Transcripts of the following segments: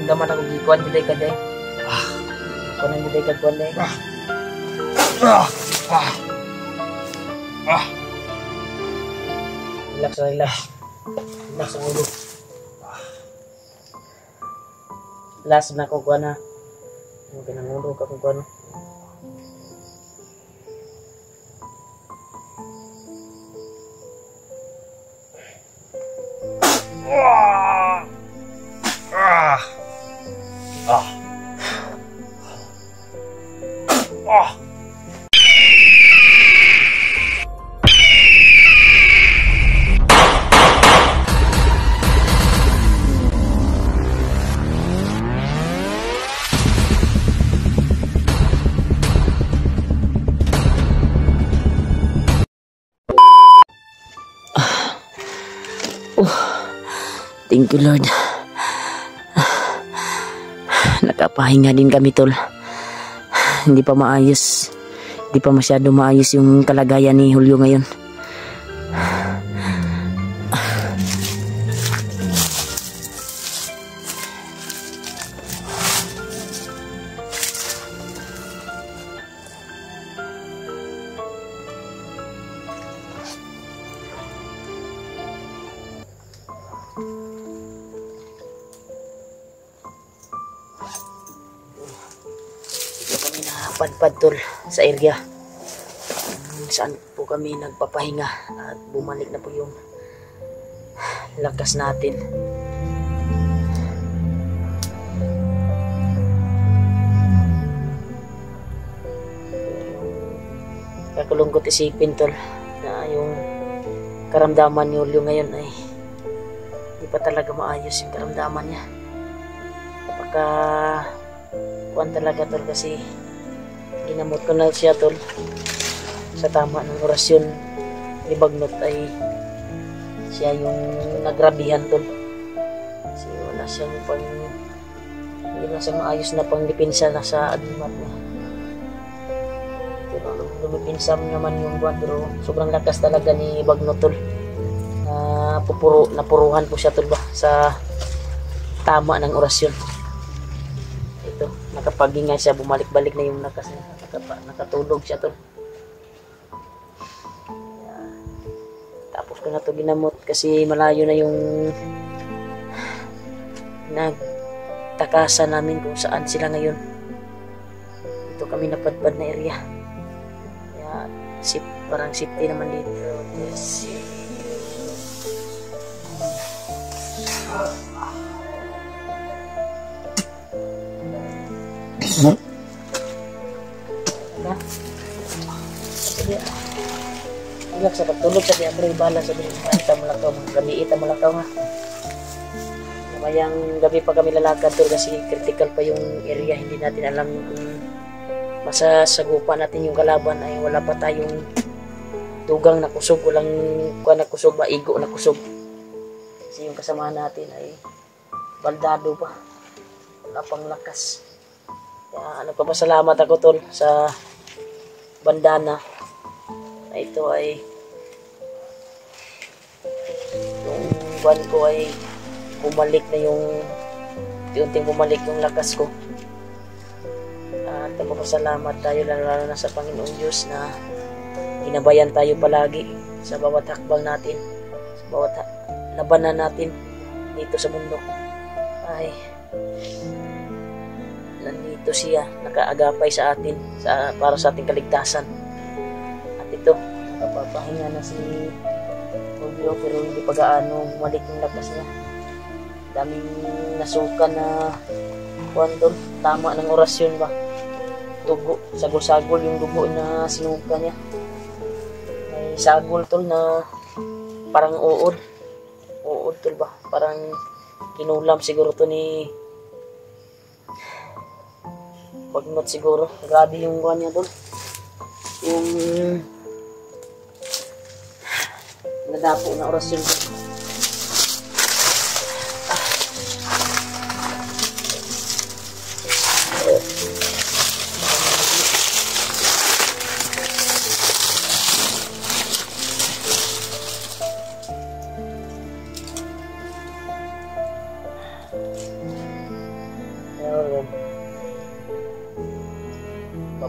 naramdaman ako gikuan giday ka day. Kuan giday ka kuan day. Relax, relax. Relax ang ulo. Last na ko kuan na. Yung pinangulo ka kung kuan. Thank you, Lord. Nakapahinga din kami, tol. Hindi pa maayos. Hindi pa masyado maayos yung kalagayan ni Julio ngayon. Padpad, tol, sa area saan po kami nagpapahinga at bumalik na po yung lakas natin. Kakulungkot isipin, tol, na yung karamdaman ni Julio ngayon ay hindi pa talaga maayos yung karamdaman niya. Napaka kuwan talaga, tol, kasi ginamot ko na siya, tol, sa tama ng orasyon ni Bagnot ay siya yung nagrabihan, tol, kasi wala siyang hindi na siyang maayos na pangdipinsa na sa adimat niya. Pero lumipinsa naman yung buwan, pero sobrang lakas talaga ni Bagnot, tol, na napuruhan po siya, tol, ba, sa tama ng orasyon. Ito, nakapagingay siya, bumalik-balik na yung lakas niya. Nakatulog siya, tol. Tapos ko na to ginamot kasi malayo na yung nagtakasan namin kung saan sila ngayon. Ito kami napadpad na area. Kaya parang safety naman dito. Yes. Ilak sa pagtulog sa diya, bro, bala sa diya, ita mo lang ito, gabi ita mo lang ito, nga. Namayang gabi pa kami lalakad, tol, kasi critical pa yung area, hindi natin alam kung masasagupan natin yung kalaban ay wala pa tayong dugang na kusog, walang kuha na kusog ba, igo na kusog. Kasi yung kasamahan natin ay baldado pa, wala pang lakas. Kaya nagpapasalamat ako, tol, sa bandana na ito ay yung buwan ko ay bumalik na yung unti-unting bumalik yung lakas ko. At nagpapasalamat tayo lalo na sa Panginoong Diyos na ginabayan tayo palagi sa bawat hakbang natin, sa bawat labanan natin dito sa mundo. Ay nandito siya, nakaagapay sa atin para sa ating kaligtasan. At ito, nakapapahinga na si Julio, pero hindi pa gaano bumalik yung lakas niya. Daming nasukan na kuwantol, tama ng orasyon ba, dugo, sagol-sagol yung dugo na sinuka niya. May sagol, tol, na parang uod, tol, ba, parang kinulam siguro to ni Bagnot siguro. Grabe yung buwan niya, tol. Yung nadapo na orasyon.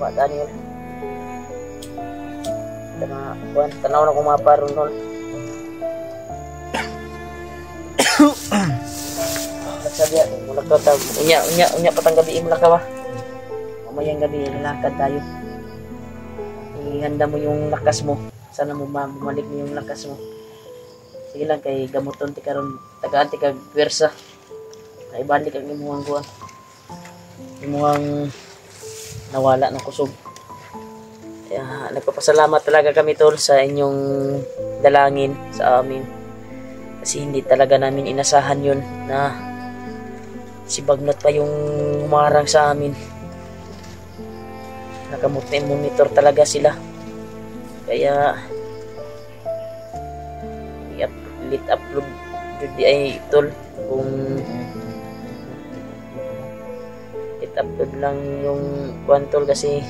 bata niyo. Tanaw na kumaparon tol. Nagsabi mula ka ta unya patang gabi mo ka ba. Mamayang gabi lalakad tayo. Ihanda mo yung lakas mo. Sana mo bumalik mo yung lakas mo. Sige lang kay gamuton ti karon tagaan ti kag pwersa. Ay balik ang imuhang kuan. Imuhang nawala ng kusog. Kaya nagpapasalamat talaga kami tol sa inyong dalangin sa amin. Kasi hindi talaga namin inasahan yun na si Bagnot pa yung humarang sa amin. Nakamonitor talaga sila. Kaya i-upload yun di ay tol kung i-upload lang yung kuwan tol kasi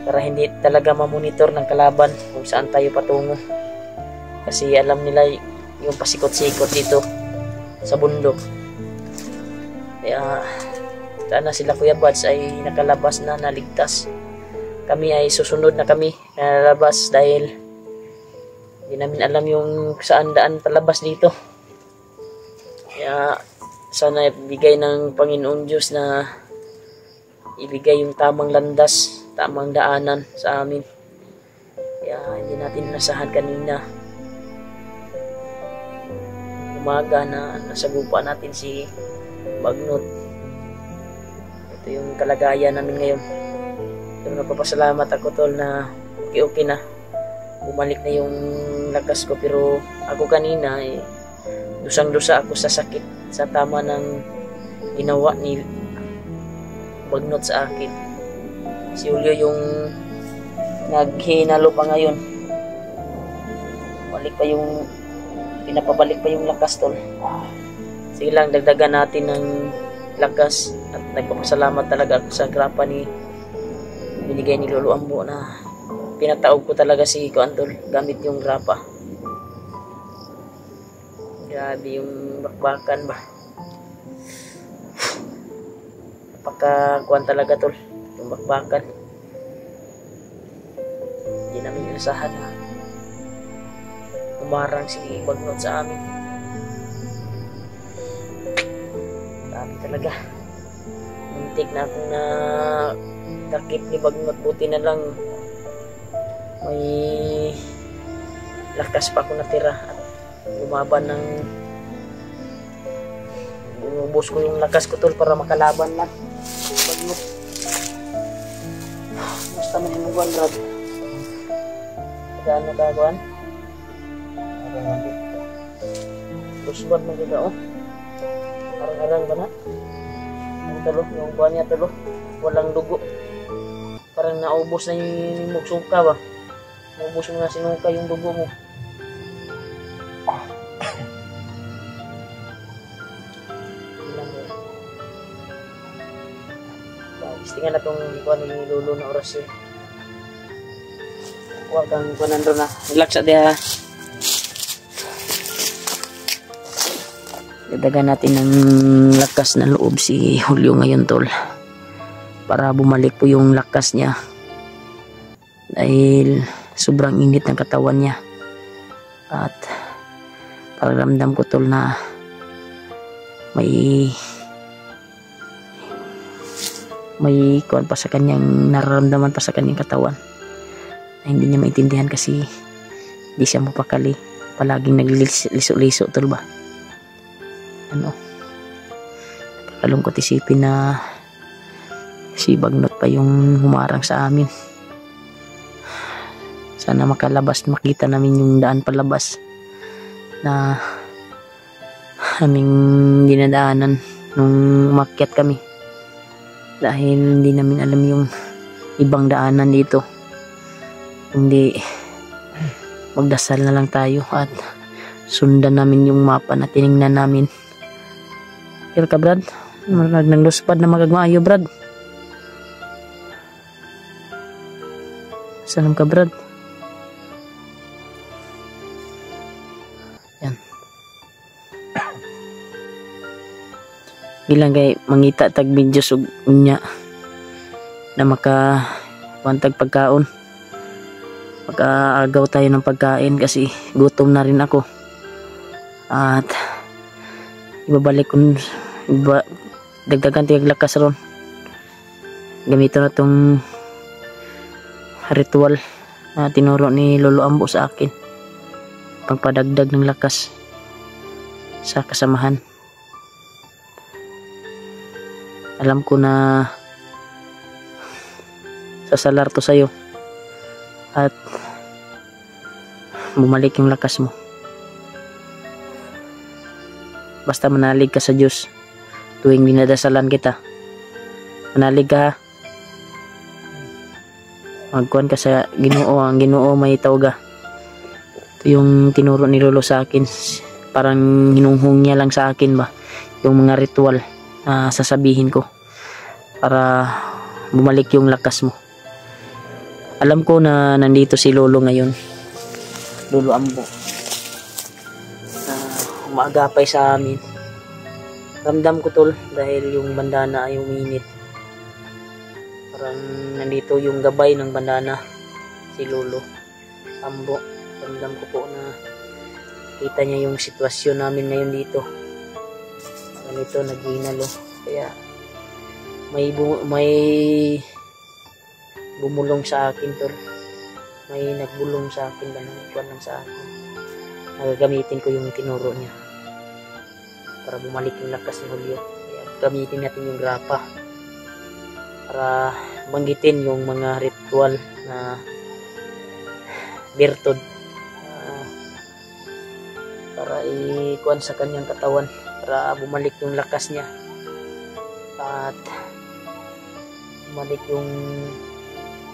para hindi talaga mamonitor ng kalaban kung saan tayo patungo. Kasi alam nila yung pasikot-sikot dito sa bundok. Kaya sana sila Kuya Buds ay nakalabas na, naligtas. Kami ay susunod na kami nalalabas dahil hindi namin alam yung saan daan palabas dito. Kaya sana ibigay ng Panginoon Diyos na ibigay yung tamang landas, tamang daanan sa amin. Kaya hindi natin nasahan kanina umaga na nasagupa natin si Bagnot. Ito yung kalagayan namin ngayon. Pero napapasalamat ako tol na okay na bumalik na yung lakas ko. Pero ako kanina dusang-dusa ako sa sakit sa tama ng ginawa ni Bagnot sa akin. Si Julio yung naghinalo pa ngayon. Pinapabalik pa yung lakas tol. Sige lang, dagdagan natin ng lakas at nagpapasalamat talaga ako sa grapa ni binigay ni Lolo Ambo na pinataog ko talaga si Kuan tol gamit yung grapa. Grabe yung bakbakan ba. Napaka-kuan talaga tol yung bakbakan. Hindi namin inasahan na umarang si Bagnot sa amin. Grabe talaga. Muntik na akong takip ni Bagnot. Buti na lang may lakas pa ako natira at lumaban ng umubos ko yung lakas ko tol para makalaban lang Bagnot. Basta manimugan rad. Ano kagawan? Kusbat na kita Arang-arang ba na? Yung talo, yung buwan niya talo. Walang dugo. Parang naubos na yung mugsuka ba? Naubos mo na sinuka yung dugo mo. Istingan na itong ikuan ni Lolo na oras eh. Huwag kang ikuanan doon na. Relax at diha. Dagdagan natin ng lakas na loob si Julio ngayon tol. Para bumalik po yung lakas niya. Dahil sobrang init ng katawan niya. At paramdam ko tol na may kuwan pa sa kanyang nararamdaman pa sa kanyang katawan. Na hindi niya maintindihan kasi di siya mapakali. Palaging nagliso-liso tol ba. Kalungkot isipin na si Bagnot pa yung humarang sa amin. Sana makalabas, makita namin yung daan palabas na aming dinadaanan nung umakyat kami. Dahil hindi namin alam yung ibang daanan dito. Hindi magdasal na lang tayo at sundan namin yung mapa na tinignan namin. Pero ka Brad, marag ng luspad na magagmaayo Brad. Saan ka Brad? Yan. Bilang kay mangita tag video sug unya. na makawantag pagkaon. Mag-aagaw tayo ng pagkain kasi gutom na rin ako. At ibabalik ko, dagdagan tiyag lakas ron. Gamito na tong ritual na tinuro ni Lolo Ambo sa akin. Pagpadagdag ng lakas sa kasamahan. Alam ko na sasalar to sa'yo at bumalik yung lakas mo. Basta manalig ka sa Diyos tuwing dinadasalan kita. Manalig ka, ha? Magkuhan ka sa Ginoo. Ang Ginoo may tawga. Ito yung tinuro ni Lolo sa akin. Parang hinunghong niya lang sa akin ba yung mga ritual na sasabihin ko para bumalik yung lakas mo. Alam ko na nandito si Lolo ngayon, Lolo Ambo, na umaagapay sa amin. Ramdam ko tol dahil yung bandana ay uminit. Parang nandito yung gabay ng bandana, si Lolo Ambo. Ramdam ko po na kita niya yung sitwasyon namin ngayon dito. Ganito naghinalo. Kaya may bumulong sa akin tol. May nagbulong sa akin ba nagkuhan lang sa akin. Nagagamitin ko yung tinuro niya para bumalik yung lakas ni Julio. Kaya gamitin natin yung grapa para banggitin yung mga ritual na birtod para ikuan sa kanyang katawan para bumalik yung lakas niya at bumalik yung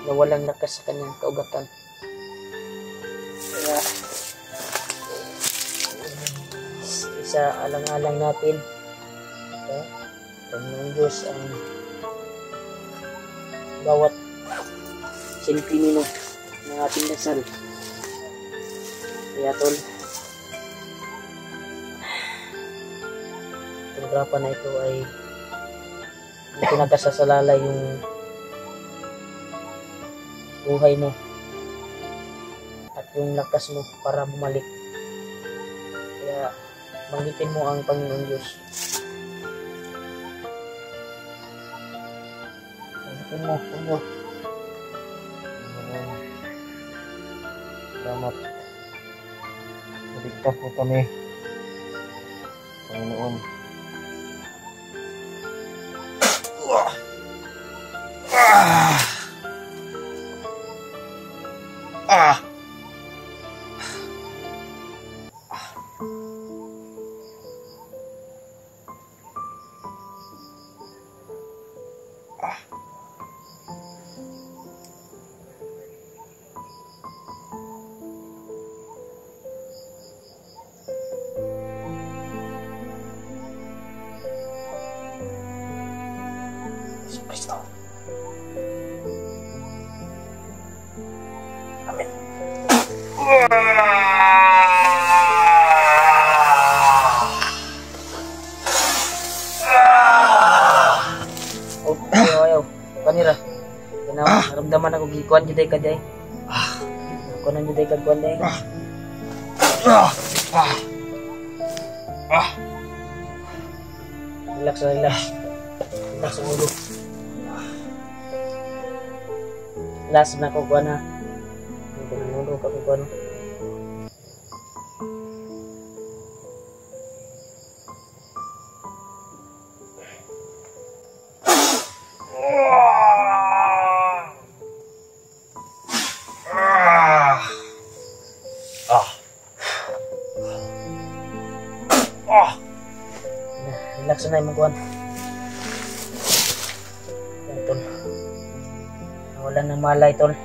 nawalang lakas sa kanyang kaugatan. Kaya isa alang-alang natin Panginoon Diyos ang bawat sentimo ng ating dasal. Kaya tol, itong grapa na ito ay pinagkasasalalay yung buhay mo at yung lakas mo para bumalik. Kaya banggitin mo ang Panginoon Diyos. Banggitin mo, Panginoon. Salamat. Maligtas mo kami, Panginoon. Kristo. Amen. Oh, ayaw. Kanira. Naramdaman ako gikuan juday ka day. Kunan juday ka kuan day. Relax, relax. Relax ang ulo. Last na ko kuan ha. Hindi na ulo ka kuan. Relax na yung kuan. Tol. Wala nang malay tol.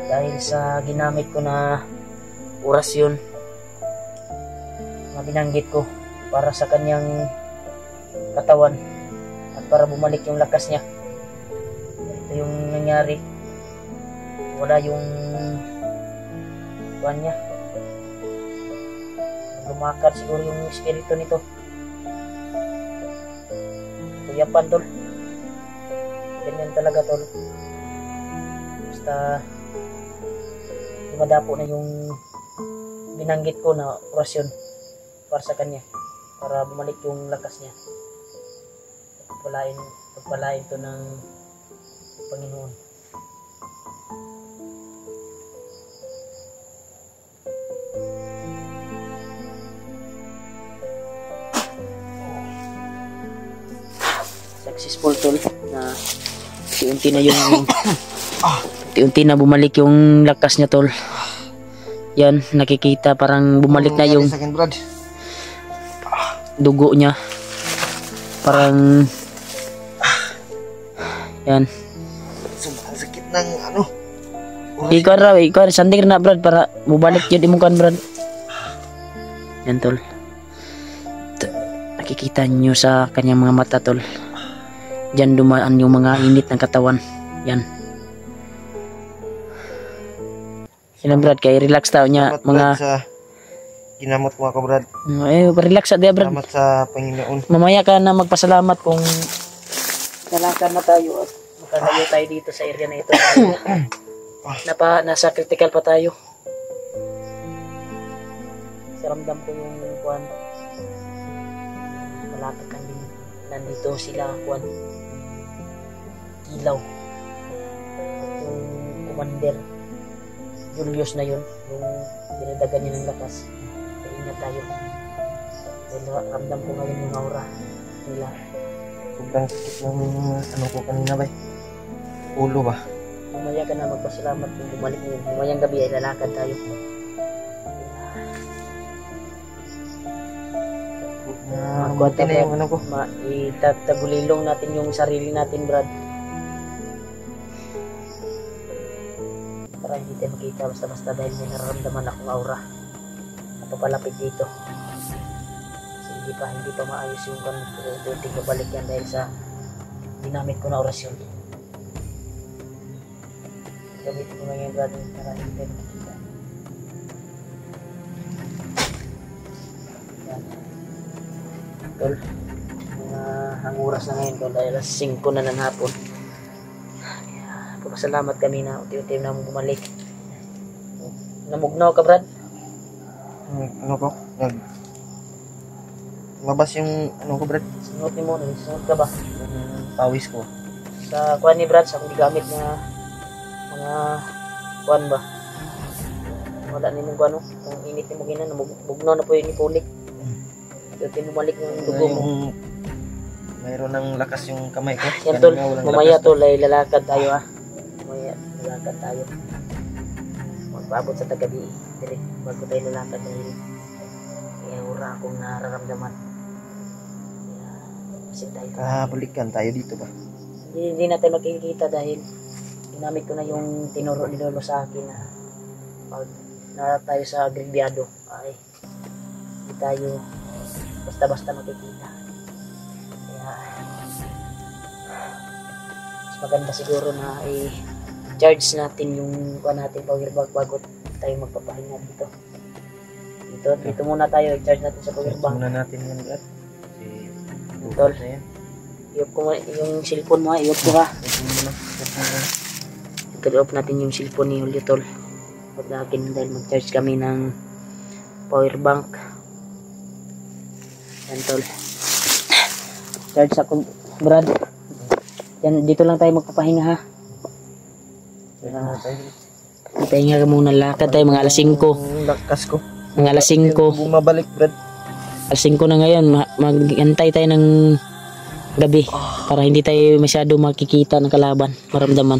Dahil sa ginamit ko na orasyon na binanggit ko para sa kanyang katawan at para bumalik yung lakas niya. Ito yung nangyari. Wala yung kuan niya. Lumakad siguro yung espiritu nito. Yapan tol. Ganyan talaga tol. Basta dumadapo na yung binanggit ko na orasyon para sa kanya, para bumalik yung lakas niya. Pagpalain to ng Panginoon. Successful tol na unti-unti na yung unti-unti na bumalik yung lakas niya tol. Yan, nakikita parang bumalik na yung dugo niya. Parang yan. Sobrang sakit ng ano. Ikaw sandig na brad para bumalik yun imong kan brad. Yan tol. Nakikita nyo sa kanyang mga mata tol. Diyan dumaan yung mga init ng katawan. Yan. Yan brad, kay relax tao niya mga sa ginamot mo ako brad. Relax sa dia brad. Salamat sa Panginoon. Mamaya ka na magpasalamat kung nalakan na tayo at makalayo tayo dito sa area na ito. Nasa critical pa tayo. Saramdam ko yung kuwan. Malapit lang din. Nandito sila kuwan. Ilaw. Yung commander. Julius na yun. Yung dinadagan niya ng lakas. Ingat tayo. Dahil ramdam ko ngayon yung aura nila. Sobrang sakit ng ano ko kanina ba? Ulo ba? Mamaya ka na magpasalamat kung bumalik mo yun. Mamayang gabi ay lalakad tayo. Magkuha na yung ano ko. Itatagulilong natin yung sarili natin brad. Para hindi tayo makita basta-basta dahil may nararamdaman akong aura. Napapalapit dito. Kasi hindi pa maayos yung kunting babalik yan dahil sa ginamit ko na orasyon. Gamitin ko ngayon brad para hindi tayo makikita. Yan. Tol, ang oras na ngayon tol dahil 5 na ng hapon. Pasalamat kami na unti-unti na bumalik. Namugnaw ka brad? Ano ko? Mabas yung ano ko brad? Singot ni mo, singot ka ba? Pawis ko. Sa kuwan ni brad, sa akong gigamit na mga kuwan ba? Wala ni mong kuwan, kung init ni mo ginan, namugnaw na po yung ipulik. Unti bumalik ng dugo mo. Mayroon ng lakas yung kamay ko. Yan tol, mamaya tol ay lalakad tayo ha. Lalakad tayo. Magpaabot sa tagabi dire bago tayo lalakad dahil may aura akong nararamdaman. Kasi tayo balikan tayo dito ba? Hindi na tayo makikita dahil ginamit ko na yung tinuro ni Lolo sa akin na pag narap tayo sa agribyado ay hindi tayo basta-basta makikita. Kaya mas maganda siguro na i-charge natin yung natin power bank bago tayo magpapahinga dito. Dito muna tayo, i-charge natin sa power bank. Muna natin yan brad. Tol, i-off ko yung cellphone mo ha, i-off ko ha. I-off natin yung cellphone ni Julio tol. Huwag na akin dahil mag-charge kami ng power bank. Yan tol. Charge ako brad. Yan, dito lang tayo magpapahinga ha. Pahinga ka muna, lakad tayo mga alas 5. Lakas ko. Mga alas 5. Bumabalik brad. Alas 5 na ngayon, mag-antay tayo ng gabi para hindi tayo masyado makikita ng kalaban, maramdaman.